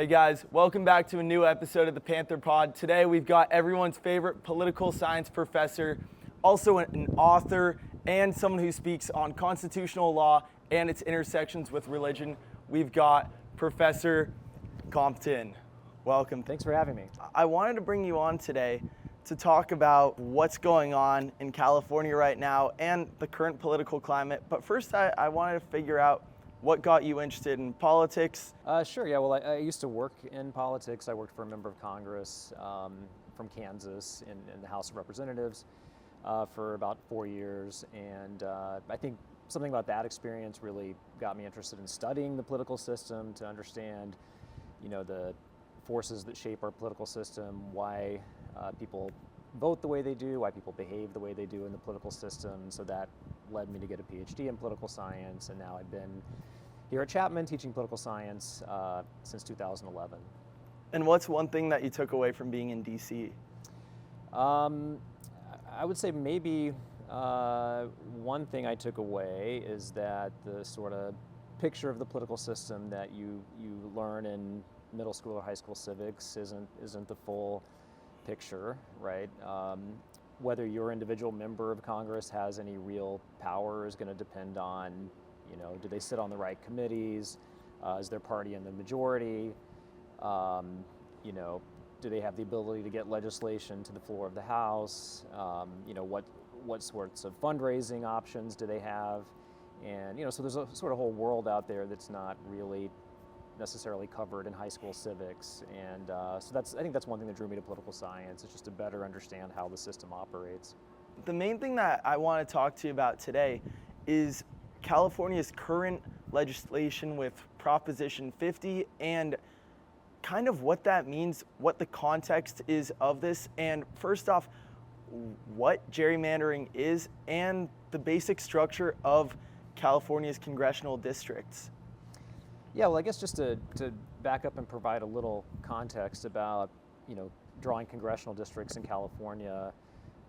Hey guys, welcome back to a new episode of the Panther Pod. Today we've got everyone's favorite political science professor, also an author, and someone who speaks on constitutional law and its intersections with religion. We've got Professor Compton. Welcome. Thanks for having me. I wanted to bring you on today to talk about what's going on in California right now and the current political climate. But first, I wanted to figure out what got you interested in politics. Sure, yeah, well, I used to work in politics. I worked for a member of Congress from Kansas in the House of Representatives for about 4 years. And I think something about that experience really got me interested in studying the political system to understand, the forces that shape our political system, why people vote the way they do, why people behave the way they do in the political system. So that led me to get a PhD in political science, and now I've been here at Chapman teaching political science since 2011. And what's one thing that you took away from being in DC? I would say maybe one thing I took away is that the sort of picture of the political system that you learn in middle school or high school civics isn't the full picture, right? Whether your individual member of Congress has any real power is going to depend on, do they sit on the right committees? Is their party in the majority? Do they have the ability to get legislation to the floor of the House? What sorts of fundraising options do they have? And, so there's a sort of whole world out there that's not really necessarily covered in high school civics, and so I think that's one thing that drew me to political science. It's just to better understand how the system operates. The main thing that I want to talk to you about today is California's current legislation with Proposition 50 and kind of what that means, what the context is of this, and first off, what gerrymandering is and the basic structure of California's congressional districts. Yeah, well, I guess just to back up and provide a little context about, drawing congressional districts in California,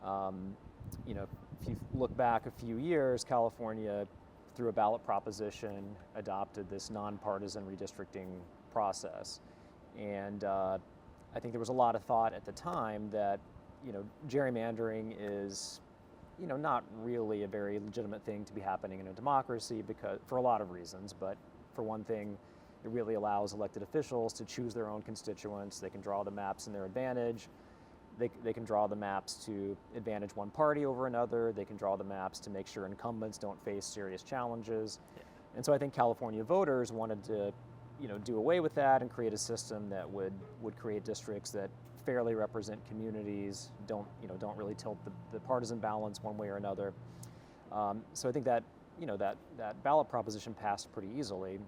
if you look back a few years, California, through a ballot proposition, adopted this nonpartisan redistricting process. And I think there was a lot of thought at the time that, gerrymandering is, not really a very legitimate thing to be happening in a democracy because for a lot of reasons, but for one thing, it really allows elected officials to choose their own constituents. They can draw the maps in their advantage. They can draw the maps to advantage one party over another. They can draw the maps to make sure incumbents don't face serious challenges. Yeah. And so I think California voters wanted to, do away with that and create a system that would create districts that fairly represent communities, don't really tilt the partisan balance one way or another. So I think that that ballot proposition passed pretty easily.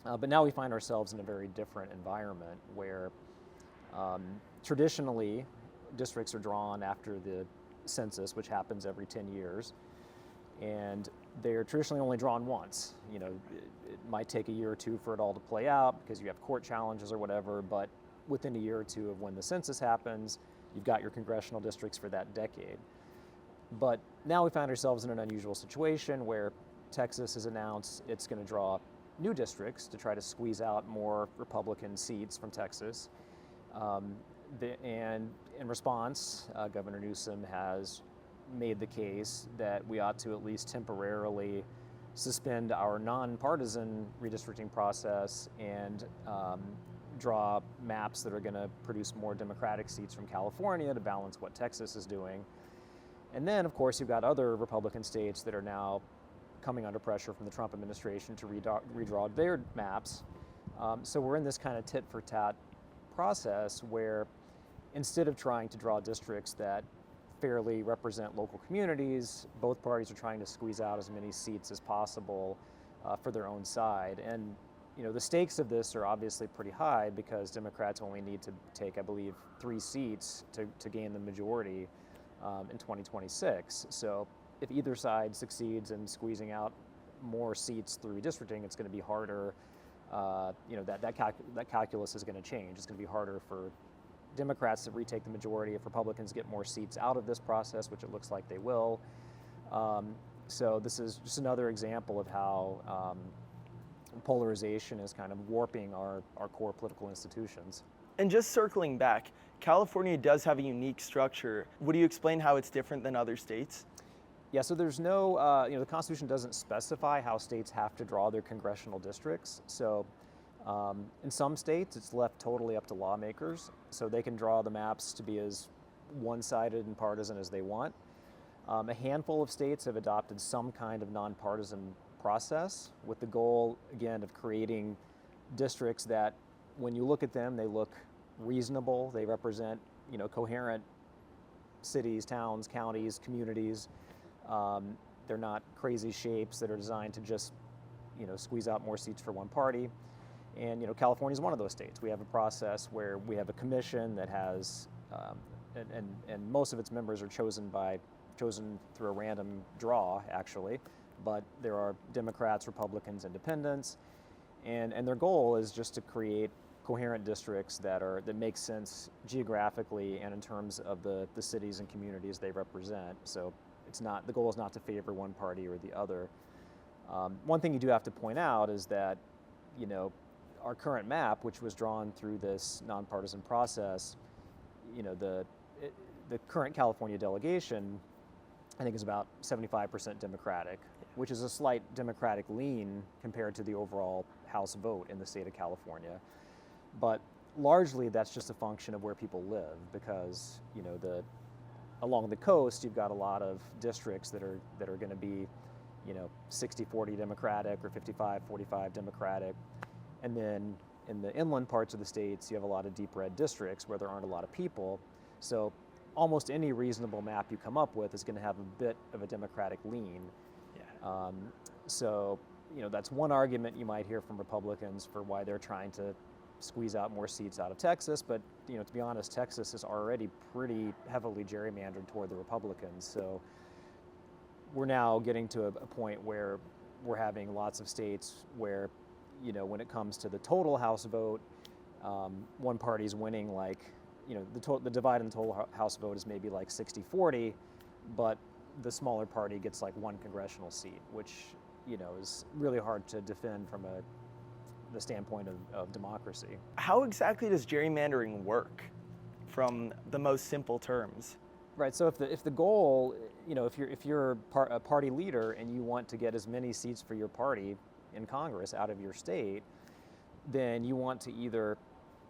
But now we find ourselves in a very different environment where traditionally districts are drawn after the census, which happens every 10 years. And they're traditionally only drawn once. It might take a year or two for it all to play out because you have court challenges or whatever, but within a year or two of when the census happens, you've got your congressional districts for that decade. But now we find ourselves in an unusual situation where Texas has announced it's going to draw new districts to try to squeeze out more Republican seats from Texas. And in response, Governor Newsom has made the case that we ought to at least temporarily suspend our nonpartisan redistricting process and draw maps that are going to produce more Democratic seats from California to balance what Texas is doing. And then, of course, you've got other Republican states that are now coming under pressure from the Trump administration to redraw their maps. So we're in this kind of tit-for-tat process where instead of trying to draw districts that fairly represent local communities, both parties are trying to squeeze out as many seats as possible for their own side. And the stakes of this are obviously pretty high because Democrats only need to take, I believe, 3 seats to gain the majority in 2026. So if either side succeeds in squeezing out more seats through redistricting, it's going to be harder. That calculus is going to change. It's going to be harder for Democrats to retake the majority if Republicans get more seats out of this process, which it looks like they will. So this is just another example of how polarization is kind of warping our core political institutions. And just circling back, California does have a unique structure. Would you explain how it's different than other states? Yeah, so there's no, the Constitution doesn't specify how states have to draw their congressional districts. So in some states, it's left totally up to lawmakers. So they can draw the maps to be as one-sided and partisan as they want. A handful of states have adopted some kind of nonpartisan process with the goal, again, of creating districts that, when you look at them, they look reasonable. They represent, coherent cities, towns, counties, communities. They're not crazy shapes that are designed to just, squeeze out more seats for one party. And, California is one of those states. We have a process where we have a commission that has, and most of its members are chosen through a random draw, actually. But there are Democrats, Republicans, Independents, and their goal is just to create coherent districts that make sense geographically and in terms of the cities and communities they represent. So the goal is not to favor one party or the other. One thing you do have to point out is that, our current map, which was drawn through this nonpartisan process, the current California delegation, I think, is about 75% Democratic, which is a slight Democratic lean compared to the overall House vote in the state of California. But largely that's just a function of where people live, because along the coast you've got a lot of districts that are going to be 60-40 Democratic or 55-45 Democratic, and then in the inland parts of the states you have a lot of deep red districts where there aren't a lot of people. So almost any reasonable map you come up with is going to have a bit of a Democratic lean. Yeah. So that's one argument you might hear from Republicans for why they're trying to squeeze out more seats out of Texas. But to be honest, Texas is already pretty heavily gerrymandered toward the Republicans. So we're now getting to a point where we're having lots of states where, when it comes to the total House vote, one party's winning the divide in the total House vote is maybe like 60-40, but the smaller party gets like one congressional seat, which is really hard to defend from the standpoint of democracy. How exactly does gerrymandering work, from the most simple terms? Right. So if the goal, if you're a party leader and you want to get as many seats for your party in Congress out of your state, then you want to either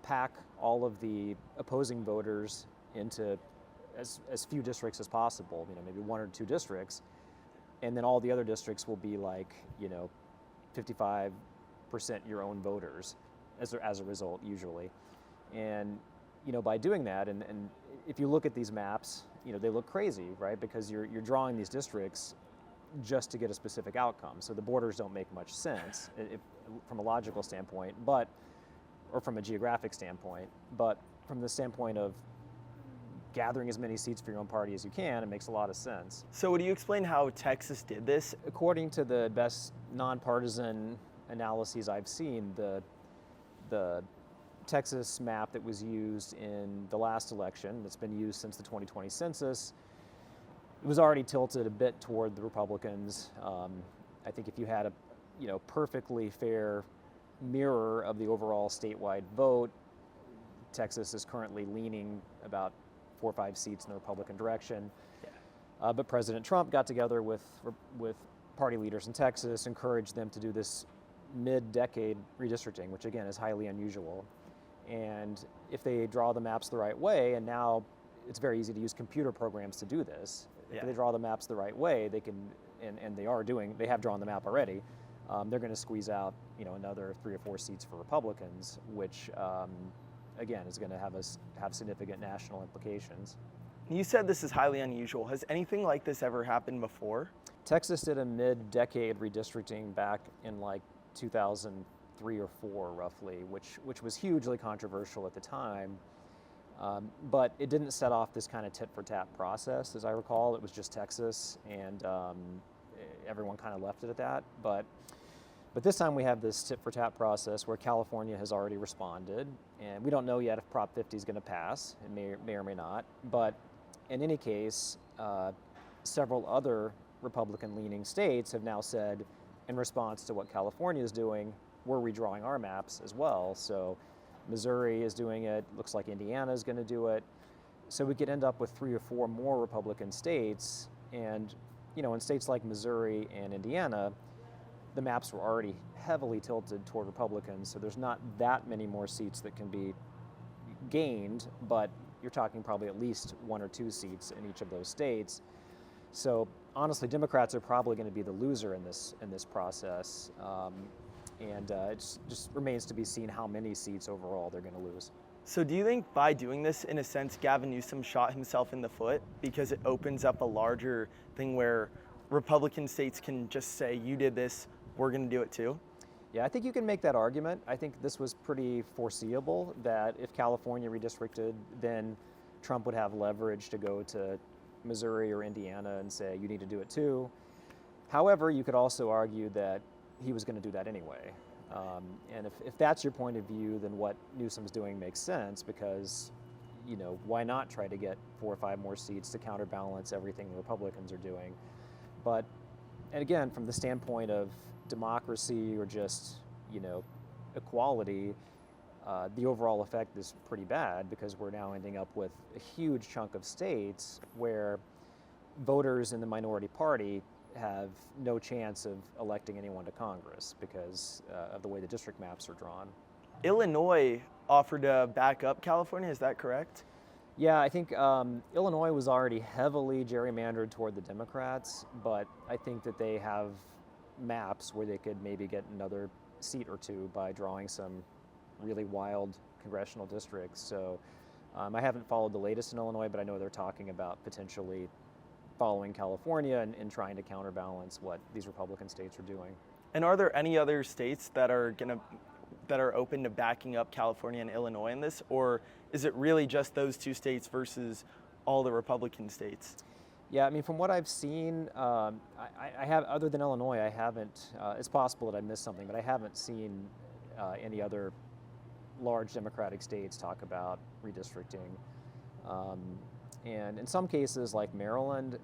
pack all of the opposing voters into as few districts as possible, maybe one or two districts, and then all the other districts will be like, 55% your own voters as a result, usually. And, by doing that, and if you look at these maps, they look crazy, right? Because you're drawing these districts just to get a specific outcome. So the borders don't make much sense from a logical standpoint, or from a geographic standpoint, but from the standpoint of gathering as many seats for your own party as you can, it makes a lot of sense. So would you explain how Texas did this? According to the best nonpartisan analyses I've seen, the Texas map that was used in the last election, that's been used since the 2020 census, it was already tilted a bit toward the Republicans. I think if you had a perfectly fair mirror of the overall statewide vote, Texas is currently leaning about 4 or 5 seats in the Republican direction. Yeah. But President Trump got together with party leaders in Texas, encouraged them to do this mid-decade redistricting, which again is highly unusual. And if they draw the maps the right way, and now it's very easy to use computer programs to do this. If they draw the maps the right way, they can, and they have drawn the map already. They're going to squeeze out, another 3 or 4 seats for Republicans, which, again, is going to have significant national implications. You said this is highly unusual. Has anything like this ever happened before? Texas did a mid-decade redistricting back in like 2003 or 4, roughly, which was hugely controversial at the time. But it didn't set off this kind of tit-for-tat process, as I recall. It was just Texas, and everyone kind of left it at that. But this time we have this tit-for-tat process where California has already responded, and we don't know yet if Prop 50 is going to pass. It may or may not. But in any case, several other Republican-leaning states have now said, in response to what California is doing, we're redrawing our maps as well. So Missouri is doing it, looks like Indiana is going to do it. So we could end up with 3 or 4 more Republican states. And, in states like Missouri and Indiana, the maps were already heavily tilted toward Republicans, so there's not that many more seats that can be gained, but you're talking probably at least 1 or 2 seats in each of those states. So honestly, Democrats are probably going to be the loser in this process, and it just remains to be seen how many seats overall they're going to lose. So do you think by doing this, in a sense, Gavin Newsom shot himself in the foot because it opens up a larger thing where Republican states can just say, you did this, we're going to do it too? Yeah, I think you can make that argument. I think this was pretty foreseeable that if California redistricted, then Trump would have leverage to go to Missouri or Indiana and say, you need to do it too. However, you could also argue that he was going to do that anyway. And if that's your point of view, then what Newsom's doing makes sense because, why not try to get 4 or 5 more seats to counterbalance everything the Republicans are doing? But, and again, from the standpoint of democracy or just, equality, the overall effect is pretty bad because we're now ending up with a huge chunk of states where voters in the minority party have no chance of electing anyone to Congress because of the way the district maps are drawn. Illinois offered to back up California, is that correct? Yeah, I think Illinois was already heavily gerrymandered toward the Democrats, but I think that they have maps where they could maybe get another seat or 2 by drawing some really wild congressional districts. So I haven't followed the latest in Illinois, but I know they're talking about potentially following California and trying to counterbalance what these Republican states are doing. And are there any other states that are open to backing up California and Illinois in this, or is it really just those 2 states versus all the Republican states? Yeah, I mean, from what I've seen, I have, other than Illinois, I haven't, it's possible that I missed something, but I haven't seen any other large Democratic states talk about redistricting. And in some cases, like Maryland,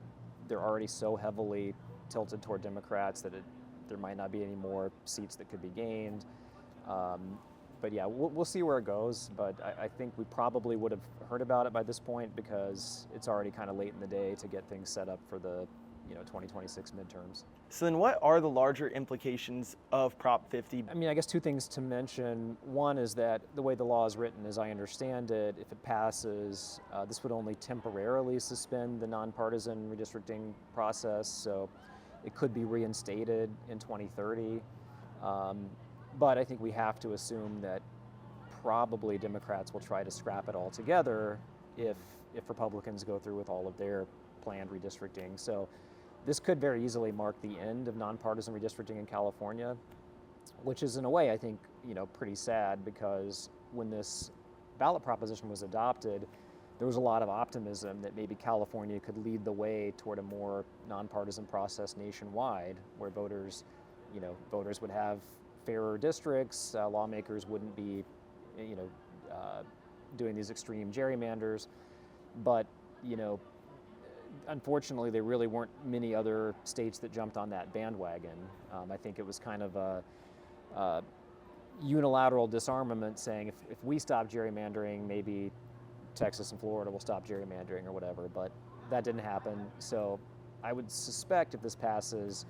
they're already so heavily tilted toward Democrats that there might not be any more seats that could be gained. But yeah, we'll see where it goes. But I think we probably would have heard about it by this point because it's already kind of late in the day to get things set up for the 2026 midterms. So then what are the larger implications of Prop 50? I mean, I guess 2 things to mention. One is that the way the law is written, as I understand it, if it passes, this would only temporarily suspend the nonpartisan redistricting process. So it could be reinstated in 2030. But I think we have to assume that probably Democrats will try to scrap it all together if Republicans go through with all of their planned redistricting. So this could very easily mark the end of nonpartisan redistricting in California, which is in a way, I think, pretty sad because when this ballot proposition was adopted, there was a lot of optimism that maybe California could lead the way toward a more nonpartisan process nationwide where voters would have fairer districts, lawmakers wouldn't be, doing these extreme gerrymanders. But, unfortunately, there really weren't many other states that jumped on that bandwagon. I think it was kind of a unilateral disarmament saying if we stop gerrymandering, maybe Texas and Florida will stop gerrymandering or whatever, but that didn't happen. So I would suspect if this passes,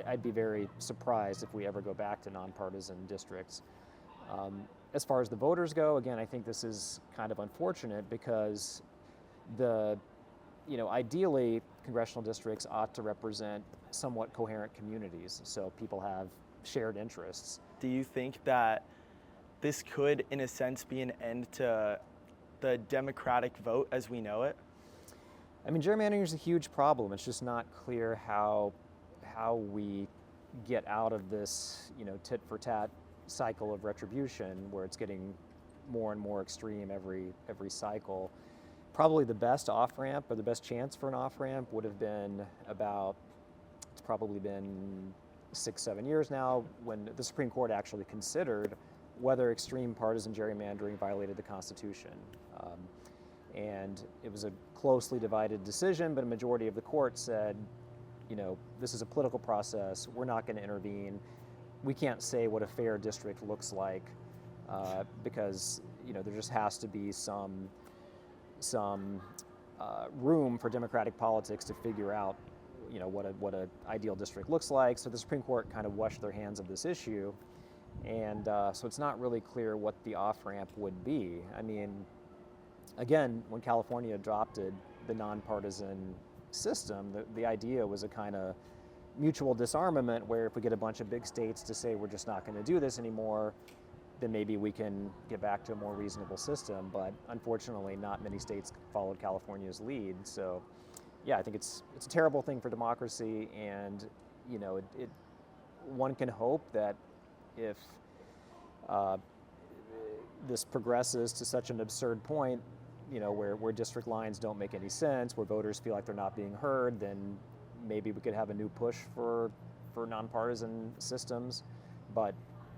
I'd be very surprised if we ever go back to nonpartisan districts. As far as the voters go, again, I think this is kind of unfortunate because ideally, congressional districts ought to represent somewhat coherent communities, so people have shared interests. Do you think that this could, in a sense, be an end to the Democratic vote as we know it? I mean, gerrymandering is a huge problem. It's just not clear how we get out of this, tit-for-tat cycle of retribution where it's getting more and more extreme every cycle. Probably the best off-ramp or the best chance for an off-ramp would have been it's probably been 6-7 years now when the Supreme Court actually considered whether extreme partisan gerrymandering violated the Constitution. And it was a closely divided decision, but a majority of the court said, this is a political process, we're not going to intervene. we can't say what a fair district looks like because there just has to be some room for democratic politics to figure out what a ideal district looks like. So the Supreme Court kind of washed their hands of this issue, and so it's not really clear what the off-ramp would be. I mean, again, when California adopted the nonpartisan system, the idea was a kind of mutual disarmament where if we get a bunch of big states to say we're just not going to do this anymore, then maybe we can get back to a more reasonable system. But unfortunately, not many states followed California's lead. So yeah, I think it's a terrible thing for democracy, and one can hope that if this progresses to such an absurd point, where district lines don't make any sense, where voters feel like they're not being heard, then maybe we could have a new push for nonpartisan systems. But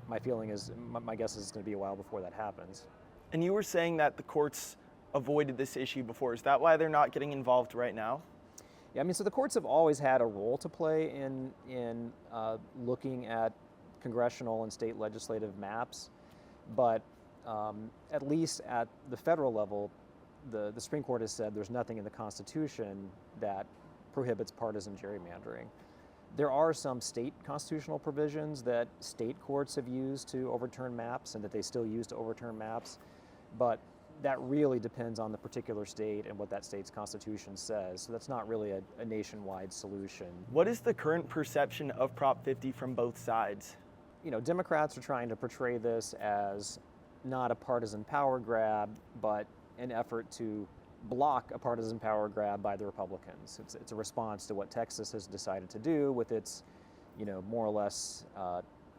my feeling is, my guess is it's going to be a while before that happens. And you were saying that the courts avoided this issue before. Is that why they're not getting involved right now? Yeah, I mean, so the courts have always had a role to play in looking at congressional and state legislative maps, but at least at the federal level, the Supreme Court has said there's nothing in the Constitution that prohibits partisan gerrymandering. There are some state constitutional provisions that state courts have used to overturn maps and that they still use to overturn maps, but that really depends on the particular state and what that state's constitution says. So that's not really a nationwide solution. What is the current perception of Prop 50 from both sides? Democrats are trying to portray this as not a partisan power grab, but an effort to block a partisan power grab by the Republicans. It's a response to what Texas has decided to do with its, more or less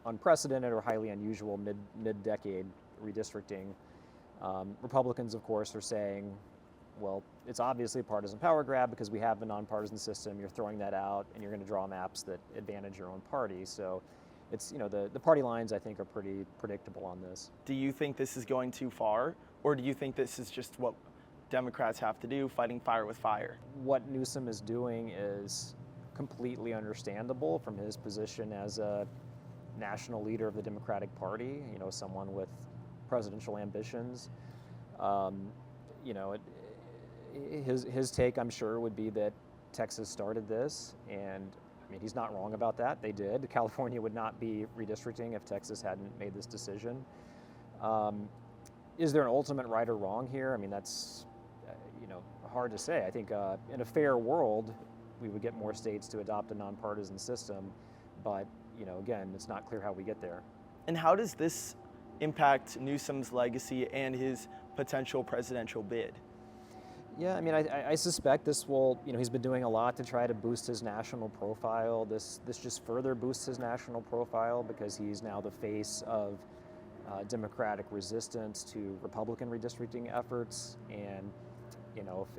unprecedented or highly unusual mid-decade redistricting. Republicans, of course, are saying, well, it's obviously a partisan power grab because we have a nonpartisan system. You're throwing that out, and you're going to draw maps that advantage your own party. So it's, the party lines, I think, are pretty predictable on this. Do you think this is going too far, or do you think this is just what Democrats have to do, fighting fire with fire? What Newsom is doing is completely understandable from his position as a national leader of the Democratic Party, someone with presidential ambitions. His take, I'm sure, would be that Texas started this, and I mean, he's not wrong about that. They did. California would not be redistricting if Texas hadn't made this decision. Is there an ultimate right or wrong here? I mean, that's hard to say. I think in a fair world, we would get more states to adopt a nonpartisan system, but again, it's not clear how we get there. And how does this impact Newsom's legacy and his potential presidential bid? Yeah, I mean, I suspect this will, he's been doing a lot to try to boost his national profile. This just further boosts his national profile because he's now the face of Democratic resistance to Republican redistricting efforts. And,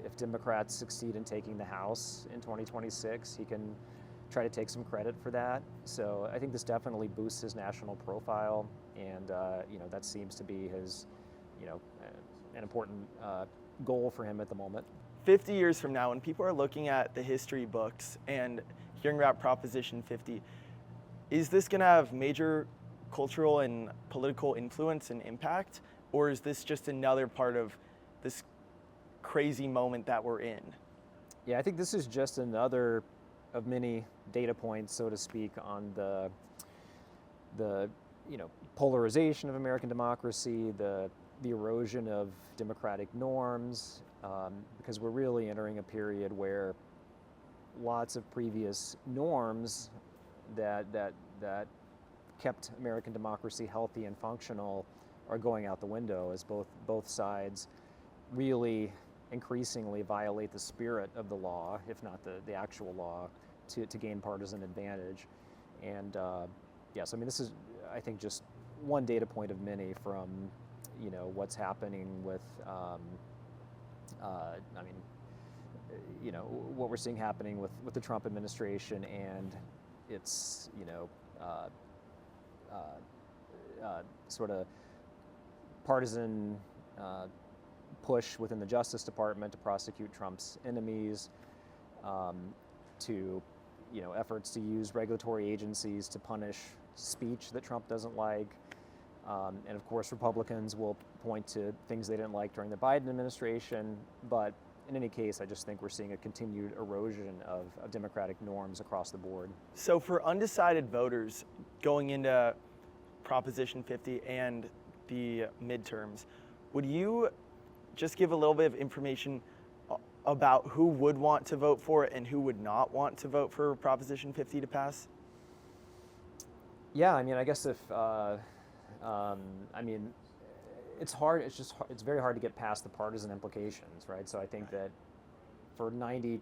if Democrats succeed in taking the House in 2026, he can try to take some credit for that. So I think this definitely boosts his national profile, and that seems to be his, an important goal for him at the moment. 50 years from now, when people are looking at the history books and hearing about Proposition 50, is this going to have major cultural and political influence and impact, or is this just another part of this crazy moment that we're in? Yeah, I think this is just another of many data points, so to speak, on the polarization of American democracy, the erosion of democratic norms, because we're really entering a period where lots of previous norms that kept American democracy healthy and functional are going out the window as both sides really increasingly violate the spirit of the law, if not the actual law, to gain partisan advantage. And yes, I mean, this is, I think, just one data point of many from what's happening with what we're seeing happening with the Trump administration and its sort of partisan push within the Justice Department to prosecute Trump's enemies, to efforts to use regulatory agencies to punish speech that Trump doesn't like. And of course, Republicans will point to things they didn't like during the Biden administration. But in any case, I just think we're seeing a continued erosion of democratic norms across the board. So for undecided voters going into Proposition 50 and the midterms, would you just give a little bit of information about who would want to vote for it and who would not want to vote for Proposition 50 to pass? Yeah, I mean, I guess if it's hard. It's very hard to get past the partisan implications, right? So I think that for 95%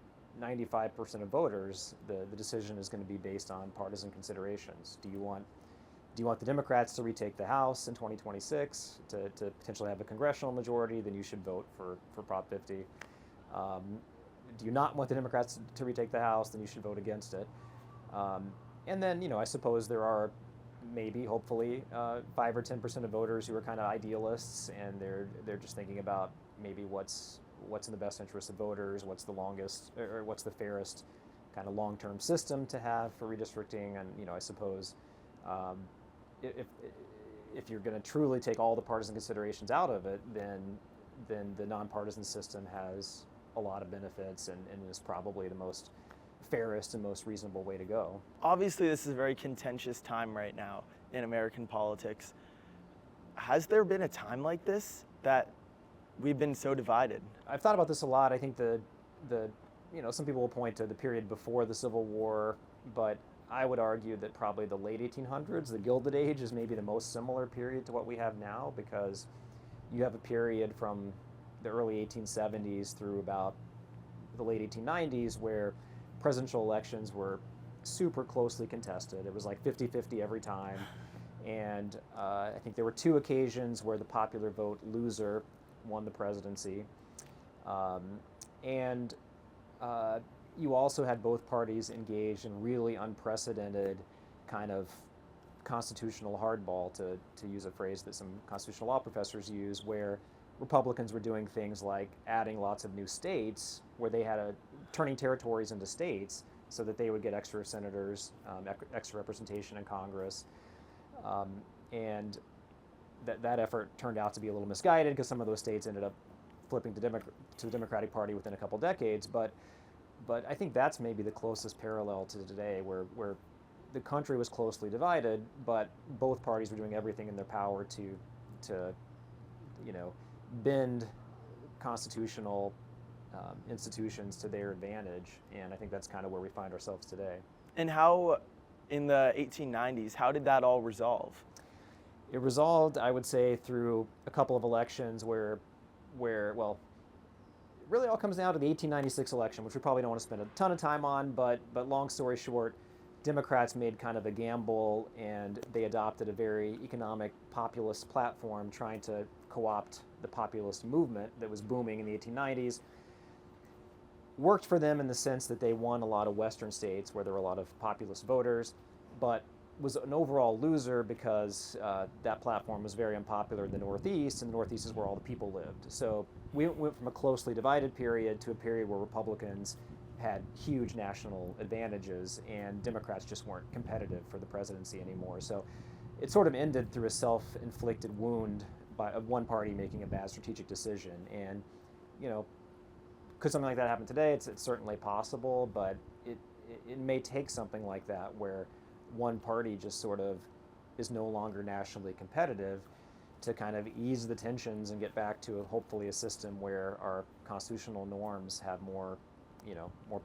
of voters, the decision is going to be based on partisan considerations. Do you want the Democrats to retake the House in 2026 to potentially have a congressional majority? Then you should vote for Prop 50. Do you not want the Democrats to retake the House? Then you should vote against it. And then, I suppose there are maybe, hopefully, 5 or 10% of voters who are kind of idealists, and they're just thinking about maybe what's in the best interest of voters, what's the longest or what's the fairest kind of long-term system to have for redistricting. And I suppose if you're going to truly take all the partisan considerations out of it, then the nonpartisan system has a lot of benefits and is probably the most fairest and most reasonable way to go. Obviously, this is a very contentious time right now in American politics. Has there been a time like this that we've been so divided? I've thought about this a lot. I think the some people will point to the period before the Civil War, but I would argue that probably the late 1800s, the Gilded Age, is maybe the most similar period to what we have now, because you have a period from the early 1870s through about the late 1890s where presidential elections were super closely contested. It was like 50-50 every time. And I think there were 2 occasions where the popular vote loser won the presidency. You also had both parties engaged in really unprecedented kind of constitutional hardball, to use a phrase that some constitutional law professors use, where Republicans were doing things like adding lots of new states, where they had turning territories into states so that they would get extra senators, extra representation in Congress. And that effort turned out to be a little misguided, because some of those states ended up flipping to the Democratic Party within a couple decades. But I think that's maybe the closest parallel to today, where the country was closely divided, but both parties were doing everything in their power to bend constitutional institutions to their advantage. And I think that's kind of where we find ourselves today. And how, in the 1890s, how did that all resolve? It resolved, I would say, through a couple of elections where it really all comes down to the 1896 election, which we probably don't want to spend a ton of time on, but long story short, Democrats made kind of a gamble, and they adopted a very economic populist platform, trying to co-opt the populist movement that was booming in the 1890s. Worked for them in the sense that they won a lot of Western states where there were a lot of populist voters, but was an overall loser because that platform was very unpopular in the Northeast, and the Northeast is where all the people lived. So we went from a closely divided period to a period where Republicans had huge national advantages, and Democrats just weren't competitive for the presidency anymore. So it sort of ended through a self-inflicted wound of one party making a bad strategic decision. And, could something like that happen today? It's certainly possible, but it may take something like that, where one party just sort of is no longer nationally competitive, to kind of ease the tensions and get back to hopefully a system where our constitutional norms have more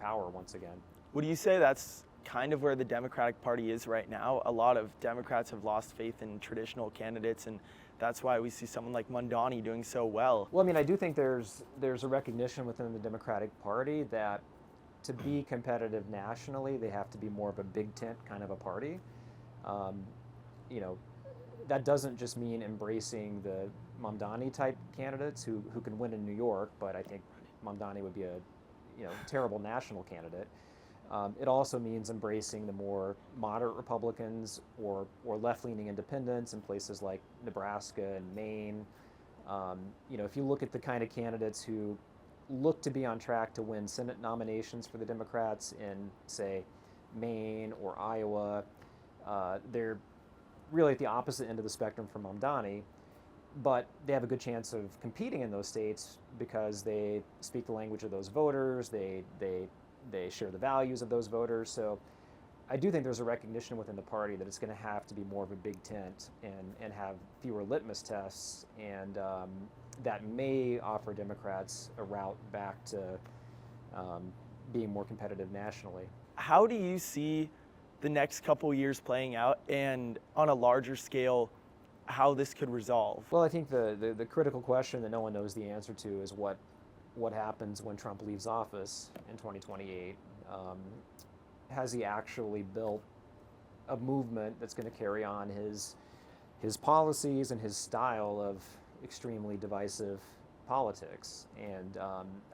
power once again. Would you say that's kind of where the Democratic Party is right now? A lot of Democrats have lost faith in traditional candidates, and that's why we see someone like Mamdani doing so well. Well, I mean, I do think there's a recognition within the Democratic Party that to be competitive nationally, they have to be more of a big tent kind of a party. That doesn't just mean embracing the Mamdani type candidates who can win in New York, but I think Mamdani would be a terrible national candidate. It also means embracing the more moderate Republicans or left-leaning independents in places like Nebraska and Maine. If you look at the kind of candidates who look to be on track to win Senate nominations for the Democrats in, say, Maine or Iowa, they're really at the opposite end of the spectrum from Mamdani, but they have a good chance of competing in those states because they speak the language of those voters, they share the values of those voters. So I do think there's a recognition within the party that it's going to have to be more of a big tent and have fewer litmus tests, and that may offer Democrats a route back to being more competitive nationally. How do you see the next couple years playing out, and on a larger scale, how this could resolve? Well, I think the critical question that no one knows the answer to is what happens when Trump leaves office in 2028. Has he actually built a movement that's going to carry on his policies and his style of extremely divisive politics? And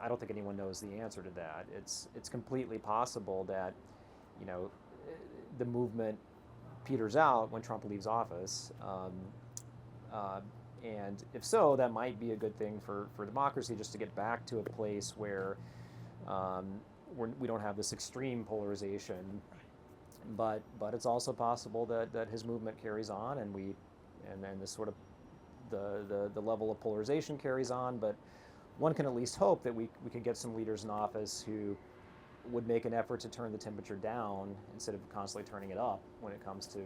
I don't think anyone knows the answer to that. It's completely possible that, you know, the movement peters out when Trump leaves office. And if so, that might be a good thing for democracy, just to get back to a place where we don't have this extreme polarization. But it's also possible that his movement carries on, and then this sort of the level of polarization carries on. But one can at least hope that we could get some leaders in office who would make an effort to turn the temperature down instead of constantly turning it up when it comes to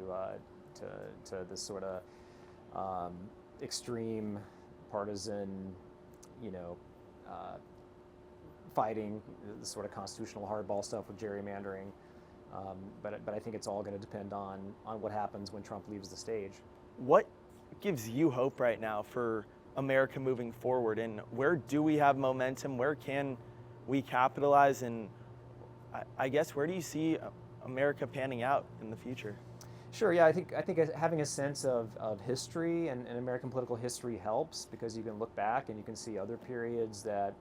this sort of extreme partisan, fighting, the sort of constitutional hardball stuff with gerrymandering. But I think it's all going to depend on what happens when Trump leaves the stage. What gives you hope right now for America moving forward, and where do we have momentum? Where can we capitalize? And I guess, where do you see America panning out in the future? Sure, yeah, I think having a sense of history and American political history helps, because you can look back and you can see other periods that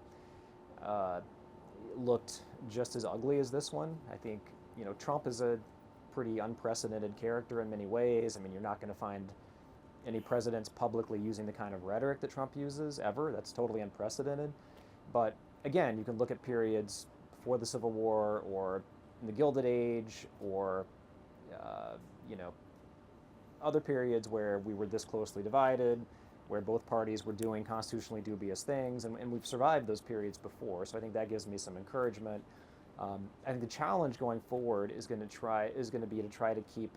looked just as ugly as this one. I think, Trump is a pretty unprecedented character in many ways. I mean, you're not going to find any presidents publicly using the kind of rhetoric that Trump uses ever. That's totally unprecedented. But again, you can look at periods before the Civil War, or in the Gilded Age, or other periods where we were this closely divided, where both parties were doing constitutionally dubious things, and we've survived those periods before. So I think that gives me some encouragement. I think the challenge going forward is going to be to try to keep,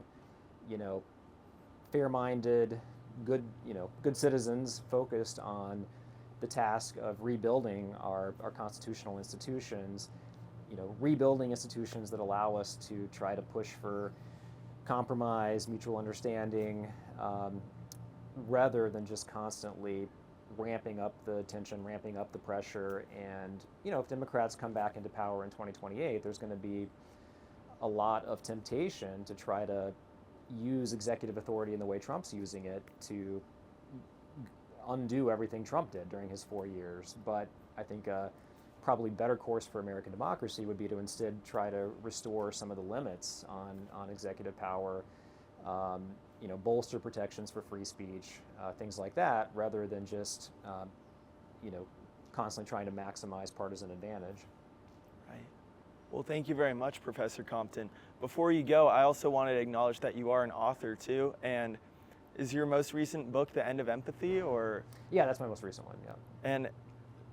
fair-minded, good citizens focused on the task of rebuilding our constitutional institutions, rebuilding institutions that allow us to try to push for compromise, mutual understanding, rather than just constantly ramping up the tension, ramping up the pressure. And, if Democrats come back into power in 2028, there's going to be a lot of temptation to try to use executive authority in the way Trump's using it to undo everything Trump did during his 4 years. But I think probably better course for American democracy would be to instead try to restore some of the limits on executive power, bolster protections for free speech, things like that, rather than just, constantly trying to maximize partisan advantage. Right. Well, thank you very much, Professor Compton. Before you go, I also wanted to acknowledge that you are an author too, and is your most recent book The End of Empathy, or? Yeah, that's my most recent one, yeah. And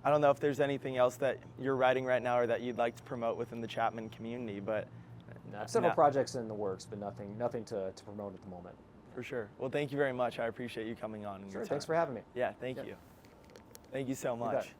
I don't know if there's anything else that you're writing right now or that you'd like to promote within the Chapman community, but several projects in the works, but nothing to promote at the moment. For sure. Well, thank you very much. I appreciate you coming on. Sure, thanks for having me. Yeah, thank you. Thank you so much.